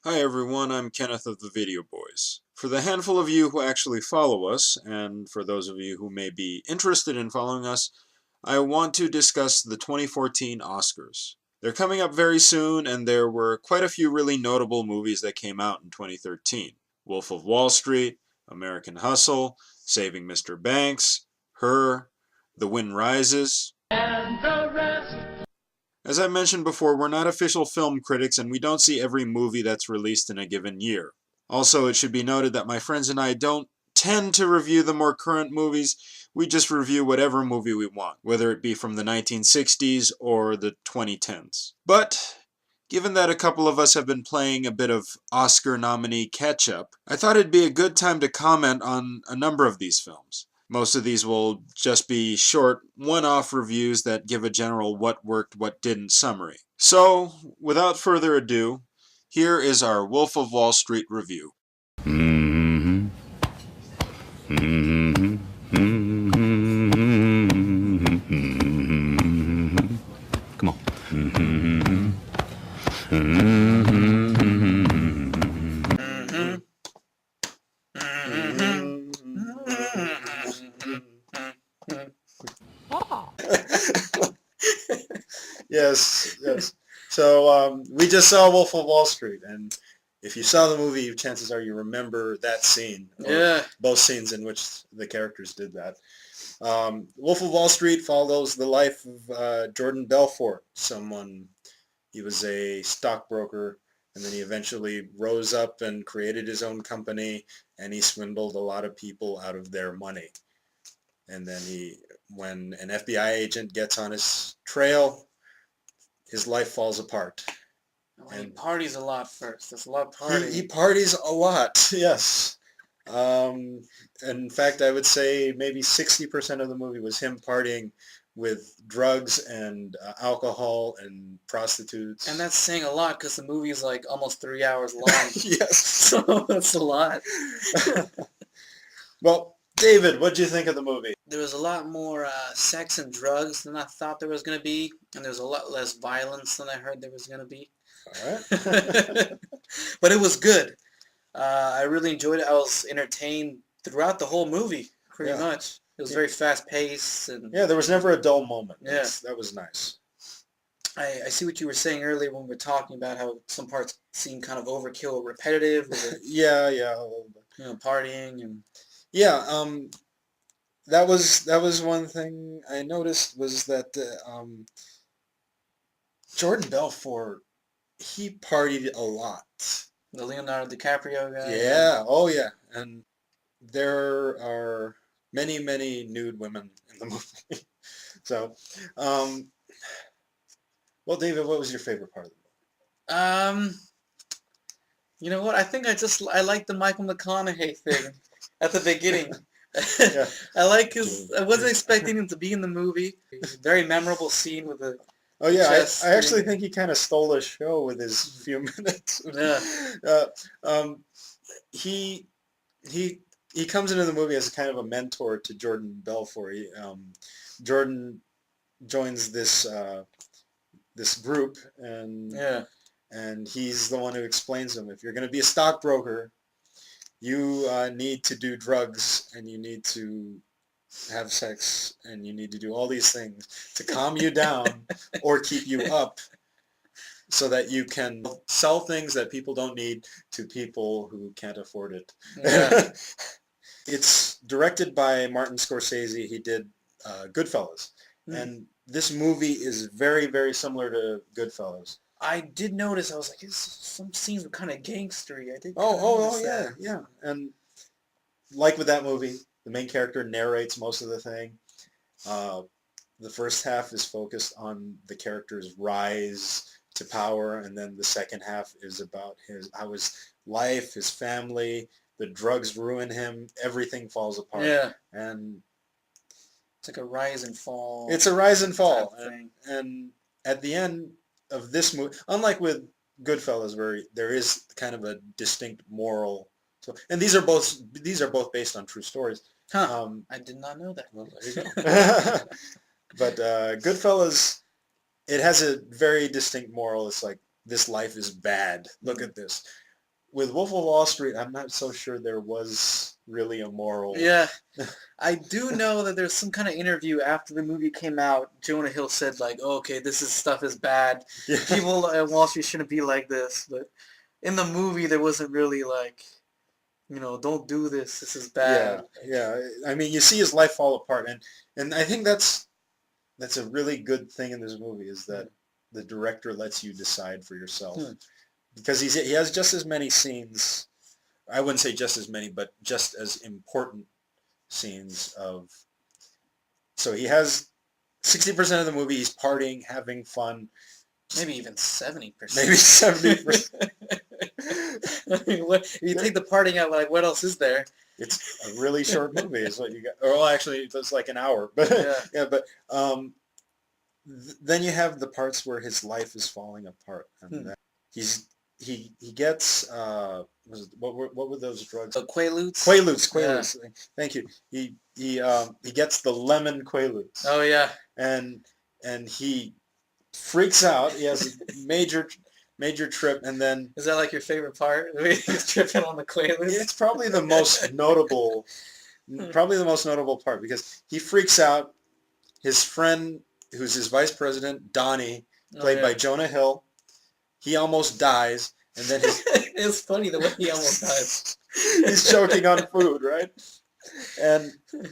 Hi everyone, I'm Kenneth of the Videoboys. For the handful of you who actually follow us, and for those of you who may be interested in following us, I want to discuss the 2014 Oscars. They're coming up very soon, and there were quite a few really notable movies that came out in 2013. Wolf of Wall Street, American Hustle, Saving Mr. Banks, Her, The Wind Rises. And the rest. As I mentioned before, we're not official film critics and we don't see every movie that's released in a given year. Also, it should be noted that my friends and I don't tend to review the more current movies, we just review whatever movie we want, whether it be from the 1960s or the 2010s. But, given that a couple of us have been playing a bit of Oscar nominee catch-up, I thought it'd be a good time to comment on a number of these films. Most of these will just be short, one-off reviews that give a general what worked, what didn't summary. So, without further ado, here is our Wolf of Wall Street review. Come on. Yes. So we just saw Wolf of Wall Street, and if you saw the movie, chances are you remember that scene. Yeah. Both scenes in which the characters did that. Wolf of Wall Street follows the life of Jordan Belfort, he was a stockbroker, and then he eventually rose up and created his own company, and he swindled a lot of people out of their money. And then when an FBI agent gets on his trail, his life falls apart. Well, he parties a lot first. There's a lot of partying. He parties a lot, yes. In fact, I would say maybe 60% of the movie was him partying with drugs and alcohol and prostitutes. And that's saying a lot because the movie is like almost 3 hours long. Yes. So that's a lot. Well, David, what did you think of the movie? There was a lot more sex and drugs than I thought there was going to be, and there was a lot less violence than I heard there was going to be. All right. But it was good. I really enjoyed it. I was entertained throughout the whole movie, pretty much. It was very fast-paced. And yeah, there was never a dull moment. Yeah. That was nice. I see what you were saying earlier when we were talking about how some parts seem kind of overkill or repetitive. Or, Yeah, a little bit. Partying and... Yeah, that was one thing I noticed was that Jordan Belfort, he partied a lot. The Leonardo DiCaprio guy. Yeah, oh yeah, and there are many, many nude women in the movie. So, well, David, what was your favorite part of the movie? You know what? I think I like the Michael McConaughey thing at the beginning. Yeah. I wasn't expecting him to be in the movie. Very memorable scene with the... Oh yeah, I actually think he kind of stole the show with his few minutes. Yeah. He comes into the movie as kind of a mentor to Jordan Belfort. Jordan joins this group, and he's the one who explains to him, if you're going to be a stockbroker, you need to do drugs, and you need to have sex, and you need to do all these things to calm you down or keep you up so that you can sell things that people don't need to people who can't afford it. Yeah. It's directed by Martin Scorsese. He did Goodfellas. And this movie is very, very similar to Goodfellas. I did notice, I was like, some scenes were kind of gangstery. I did. Yeah. And like with that movie, the main character narrates most of the thing. The first half is focused on the character's rise to power, and then the second half is about how his life, his family, the drugs ruin him, everything falls apart. Yeah. And it's like a rise and fall. It's a rise and fall. Thing. And at the end of this movie, unlike with Goodfellas, where there is kind of a distinct moral. So, and these are both based on true stories. Huh. I did not know that. Well, there you go. But Goodfellas, it has a very distinct moral. It's like, this life is bad. Look at this. with Wolf of Wall Street, I'm not so sure there was really a moral. Yeah. I do know that there's some kind of interview after the movie came out. Jonah Hill said, like, oh, okay, stuff is bad. Yeah. People at Wall Street shouldn't be like this. But in the movie, there wasn't really like, don't do this. This is bad. Yeah. I mean, you see his life fall apart, and I think that's a really good thing in this movie is that the director lets you decide for yourself, because he has just as many scenes. I wouldn't say just as many, but just as important scenes of. So he has 60% of the movie he's partying, having fun. Maybe even 70%. Maybe 70%. I mean, if you take the partying out, like, what else is there? It's a really short movie is what you got. Or, well, actually, it's like an hour. But then you have the parts where his life is falling apart. And he gets, what were those drugs? Quaaludes? Quaaludes. Yeah. Thank you. He gets the lemon Quaaludes. Oh, yeah. And he freaks out. He has a major trip, and then... Is that like your favorite part? He's tripping on the Quaaludes? It's probably the most notable part, because he freaks out. His friend, who's his vice president, Donnie, played by Jonah Hill, he almost dies, and then it's funny the way he almost dies. He's choking on food, right?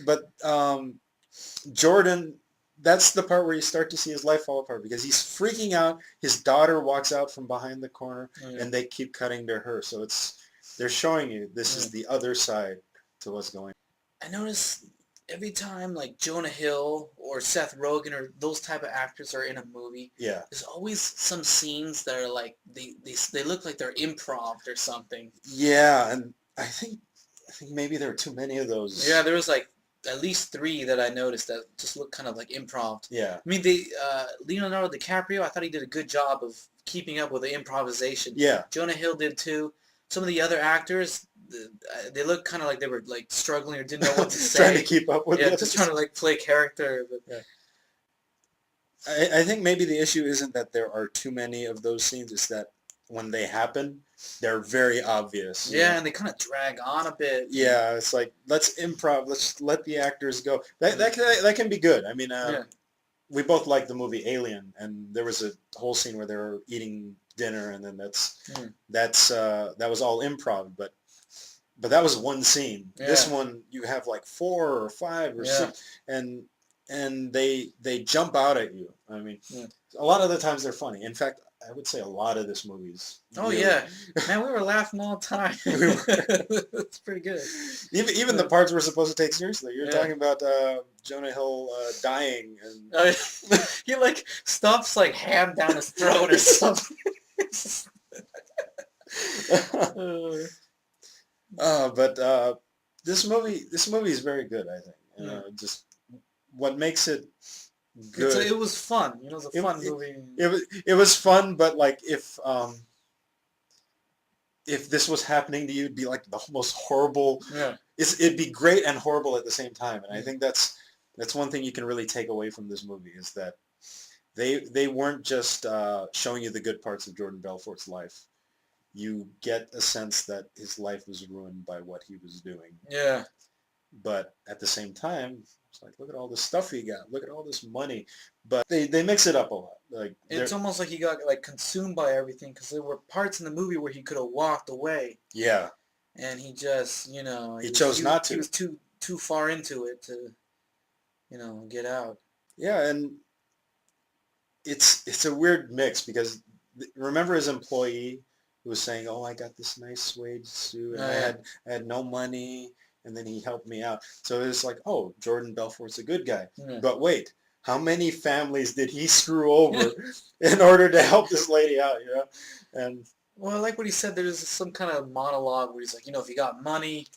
But Jordan, that's the part where you start to see his life fall apart, because he's freaking out. His daughter walks out from behind the corner, and they keep cutting to her. So they're showing you this is the other side to what's going on. I notice every time like Jonah Hill or Seth Rogen or those type of actors are in a movie, there's always some scenes that are like they look like they're improv or something. Yeah, and I think maybe there are too many of those. Yeah, there was like at least 3 that I noticed that just looked kind of like improv. Yeah. I mean, Leonardo DiCaprio, I thought he did a good job of keeping up with the improvisation. Yeah. Jonah Hill did too. Some of the other actors, they looked kind of like they were like struggling or didn't know what to say. Trying to keep up with it. Just trying to like play character. But... Yeah. I think maybe the issue isn't that there are too many of those scenes. It's that when they happen, they're very obvious. Yeah, and they kind of drag on a bit. Yeah, it's like, let's improv. Let's let the actors go. That can be good. I mean, we both liked the movie Alien, and there was a whole scene where they were eating dinner, and then that was all improv, but that was one scene. This one you have like 4 or 5 or 6, and they jump out at you. I mean, a lot of the times they're funny. In fact, I would say a lot of this movie's man, we were laughing all the time. It's pretty good. Even the parts we're supposed to take seriously. You're talking about Jonah Hill dying, and he like stuffs like ham down his throat or something. But this movie is very good, I think. Just what makes it good. It was fun. It was a fun movie. It was fun, but like if this was happening to you, it'd be like the most horrible. Yeah. It'd be great and horrible at the same time, and I think that's one thing you can really take away from this movie is that they weren't just showing you the good parts of Jordan Belfort's life. You get a sense that his life was ruined by what he was doing. Yeah. But at the same time, it's like, look at all this stuff he got. Look at all this money. But they mix it up a lot. Like it's almost like he got like consumed by everything, because there were parts in the movie where he could have walked away. Yeah. And he just, he chose not to. He was too far into it to, get out. Yeah, and it's a weird mix, because remember his employee who was saying, "Oh, I got this nice suede suit, and I had no money, and then he helped me out." So it's like, oh, Jordan Belfort's a good guy. Yeah. But wait, how many families did he screw over in order to help this lady out? And well, I like what he said. There's some kind of monologue where he's like, if you got money,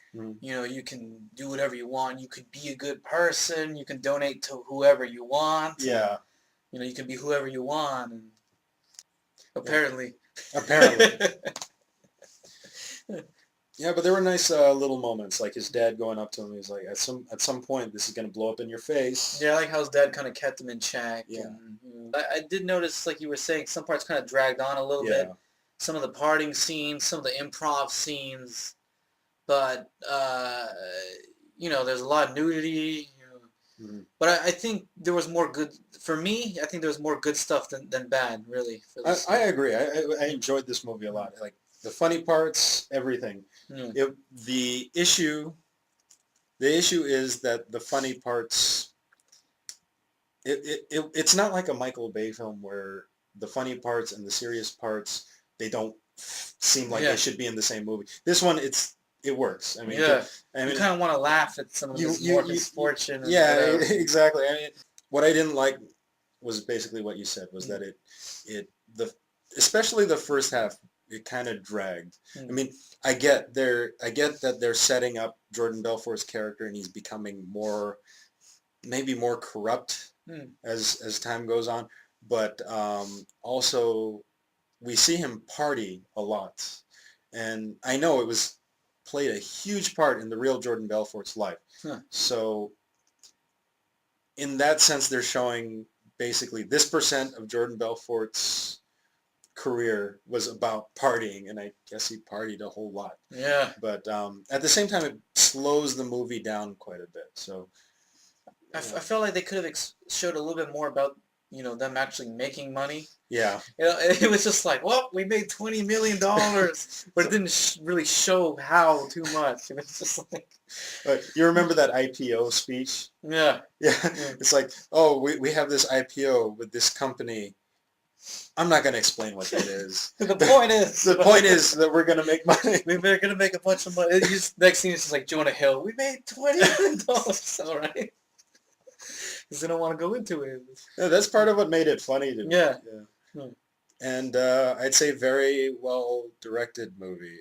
you can do whatever you want. You could be a good person. You can donate to whoever you want. Yeah. And, you can be whoever you want. And apparently. Yeah, but there were nice little moments, like his dad going up to him. He's like, at some point, this is going to blow up in your face. Yeah, I like how his dad kind of kept him in check. Yeah. And, I did notice, like you were saying, some parts kind of dragged on a little bit. some of the parting scenes, some of the improv scenes, but there's a lot of nudity. But I think there was more good for me. I think there was more good stuff than bad, really. For this, I agree. I enjoyed this movie a lot. Like the funny parts, everything. The issue is that the funny parts. It's not like a Michael Bay film where the funny parts and the serious parts, they don't seem like they should be in the same movie. This one, it works. I mean, you kind of want to laugh at some of his misfortune. Exactly. I mean, what I didn't like was basically what you said, was that especially the first half, it kind of dragged. I mean, I get that they're setting up Jordan Belfort's character and he's becoming maybe more corrupt as time goes on, but also we see him party a lot, and I know it played a huge part in the real Jordan Belfort's life. So in that sense, they're showing basically this percent of Jordan Belfort's career was about partying, and I guess he partied a whole lot. Yeah. But at the same time, it slows the movie down quite a bit. So I felt like they could have showed a little bit more about them actually making money. Yeah. It was just like, well, we made $20 million, but it didn't really show how too much. It was just like... You remember that IPO speech? Yeah. Yeah. It's like, oh, we have this IPO with this company. I'm not going to explain what that is. The point is that we're going to make money. We're going to make a bunch of money. Next scene is just like Jonah Hill. We made $20 million. All right. Because they don't want to go into it. Yeah, that's part of what made it funny to me. Yeah. And I'd say very well directed movie.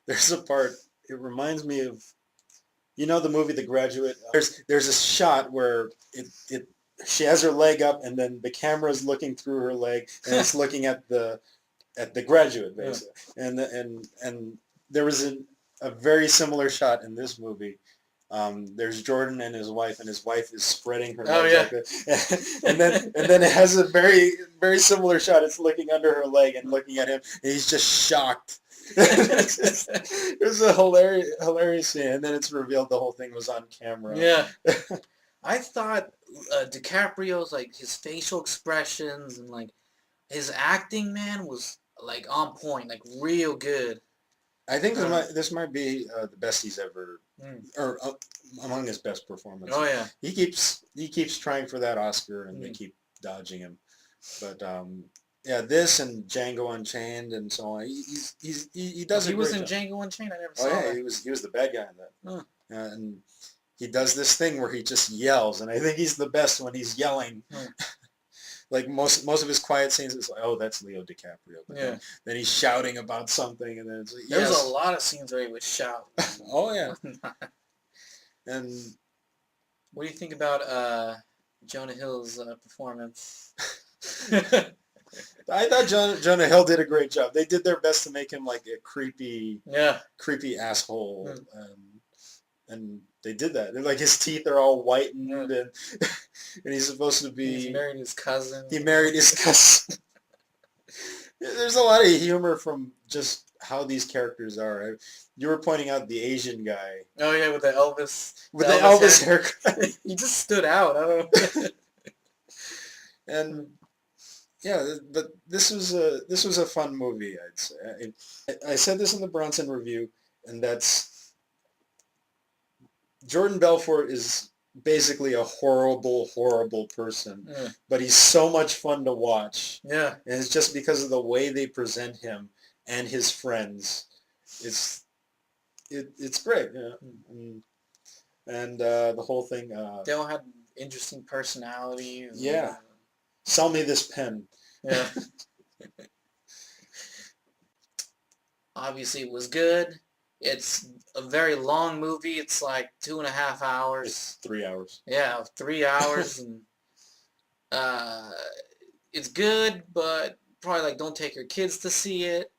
There's a part, it reminds me of, the movie The Graduate. There's a shot where she has her leg up and then the camera's looking through her leg and it's looking at the Graduate, basically. And there was a very similar shot in this movie. There's Jordan and his wife is spreading her legs like that. and then it has a very, very similar shot. It's looking under her leg and looking at him, and he's just shocked. It was a hilarious scene, and then it's revealed the whole thing was on camera. Yeah. I thought DiCaprio's, like, his facial expressions and, like, his acting, man, was, like, on point, like, real good. I think this might be the best he's ever, or among his best performances. Oh yeah. He keeps trying for that Oscar, and they keep dodging him. But this and Django Unchained and so on. He does. He was in Django Unchained. I never saw that. He was the bad guy in that. And he does this thing where he just yells, and I think he's the best when he's yelling. Like most of his quiet scenes, it's like, oh, that's Leo DiCaprio. But then he's shouting about something, and then it's like, yes. There's a lot of scenes where he would shout. Oh yeah. And what do you think about Jonah Hill's performance? I thought Jonah Hill did a great job. They did their best to make him like a creepy asshole, and they did that. And like his teeth are all whitened, and he's supposed to be. He married his cousin. There's a lot of humor from just how these characters are. You were pointing out the Asian guy. Oh yeah, with the Elvis. With the Elvis haircut. He just stood out. I don't know. And yeah, but this was a fun movie, I'd say. I said this in the Bronson review, and that's Jordan Belfort is basically a horrible, horrible person, but he's so much fun to watch. Yeah, and it's just because of the way they present him and his friends. It's great, and the whole thing. They all had interesting personalities. Yeah, sell me this pen. Yeah. Obviously, it was good. It's a very long movie. It's like 2.5 hours. It's 3 hours. Yeah, 3 hours, and it's good, but probably like don't take your kids to see it.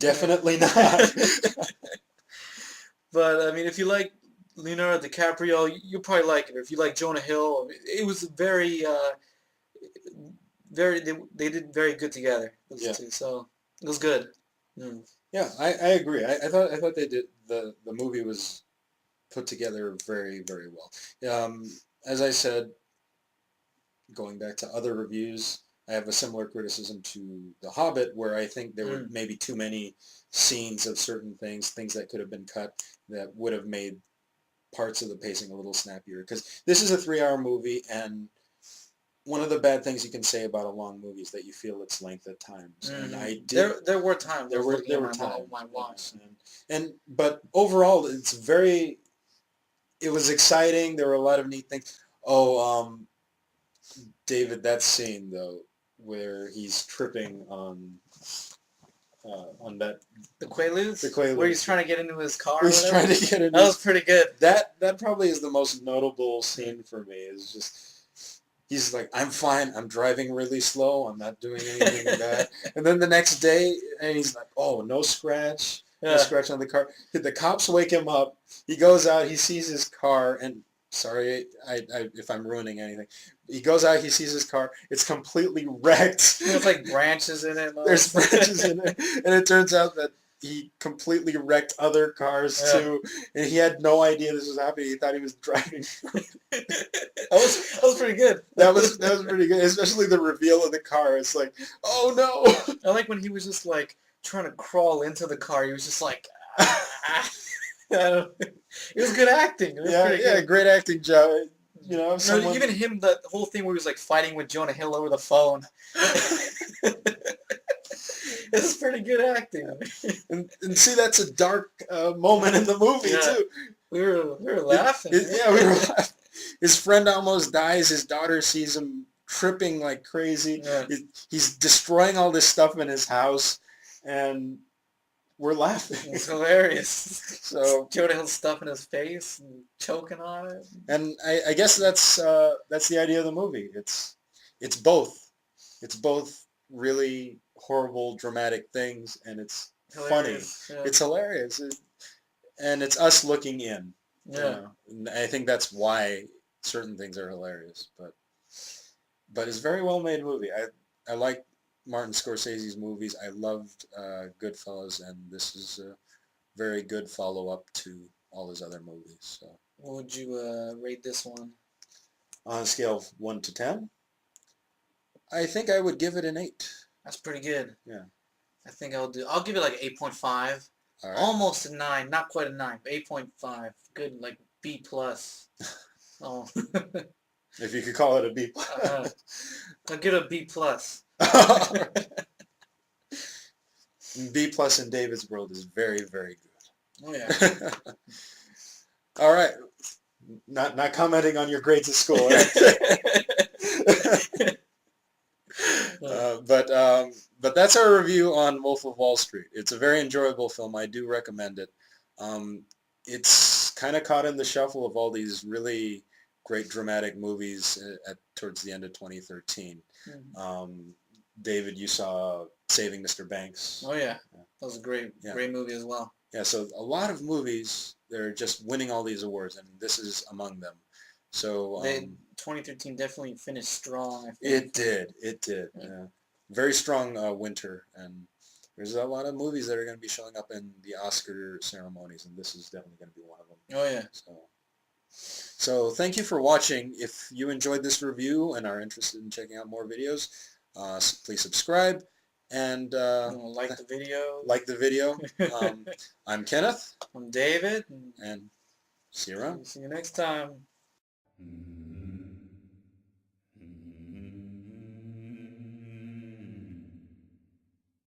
Definitely not. But I mean, if you like Leonardo DiCaprio, you'll probably like it. Or if you like Jonah Hill, it was very, they did very good together. Those two. So It was good. Mm. Yeah, I agree. I thought they did the movie was put together very, very well. As I said, going back to other reviews, I have a similar criticism to The Hobbit, where I think there were maybe too many scenes of certain things that could have been cut that would have made parts of the pacing a little snappier. Because this is a 3-hour movie, and one of the bad things you can say about a long movie is that you feel its length at times. And I did. There were times. There were times. My watch. But overall, it's very. It was exciting. There were a lot of neat things. Oh, David, that scene though, where he's tripping on that the Quaaludes. The Quaaludes. Where he's trying to get into his car. He's trying to get into. That was pretty good. That probably is the most notable scene for me. Is just. He's like, I'm fine. I'm driving really slow. I'm not doing anything bad. And then the next day, and he's like, oh, no scratch. Yeah. No scratch on the car. The cops wake him up. He goes out. He sees his car. And sorry if I'm ruining anything. He goes out. He sees his car. It's completely wrecked. There's like branches in it. There's branches in it. And it turns out that he completely wrecked other cars too, and he had no idea this was happening. He thought he was driving. That was pretty good. That was pretty good, especially the reveal of the car. It's like, oh no! I like when he was just like trying to crawl into the car. He was just like, it was good acting. It was pretty good. Great acting job. You know, no, even him, the whole thing where he was like fighting with Jonah Hill over the phone. It's pretty good acting. And see, that's a dark moment in the movie too. We were laughing. We were laughing. His friend almost dies. His daughter sees him tripping like crazy. Yeah. He's destroying all this stuff in his house, and we're laughing. It's hilarious. So Jonah Hill's stuffing his face and choking on it. And I guess that's the idea of the movie. It's both. It's both really horrible, dramatic things, and it's hilarious. Funny. Yeah. It's hilarious, and it's us looking in. Yeah, you know? And I think that's why certain things are hilarious. But it's a very well made movie. I like Martin Scorsese's movies. I loved Goodfellas, and this is a very good follow up to all his other movies. So, what would you rate this one? On a scale of 1 to 10, I think I would give it an 8. That's pretty good. Yeah. I think I'll give it like 8.5. All right. Almost a 9. Not quite a 9, but 8.5. Good, like B+. Oh. If you could call it a B+. I'll give it a B+. B+ in David's world is very, very good. Oh, yeah. All right. Not commenting on your grades at school. But that's our review on Wolf of Wall Street. It's a very enjoyable film. I do recommend it. It's kind of caught in the shuffle of all these really great dramatic movies towards the end of 2013. Mm-hmm. David, you saw Saving Mr. Banks. Oh yeah, that was a great movie as well. Yeah, so a lot of movies, they're just winning all these awards, and this is among them. So 2013 definitely finished strong. I think. It did. Yeah. Very strong winter, and there's a lot of movies that are going to be showing up in the Oscar ceremonies, and this is definitely going to be one of them. Oh yeah. So thank you for watching. If you enjoyed this review and are interested in checking out more videos, please subscribe and like the video. Like the video. I'm Kenneth. I'm David. And see you around. See you next time.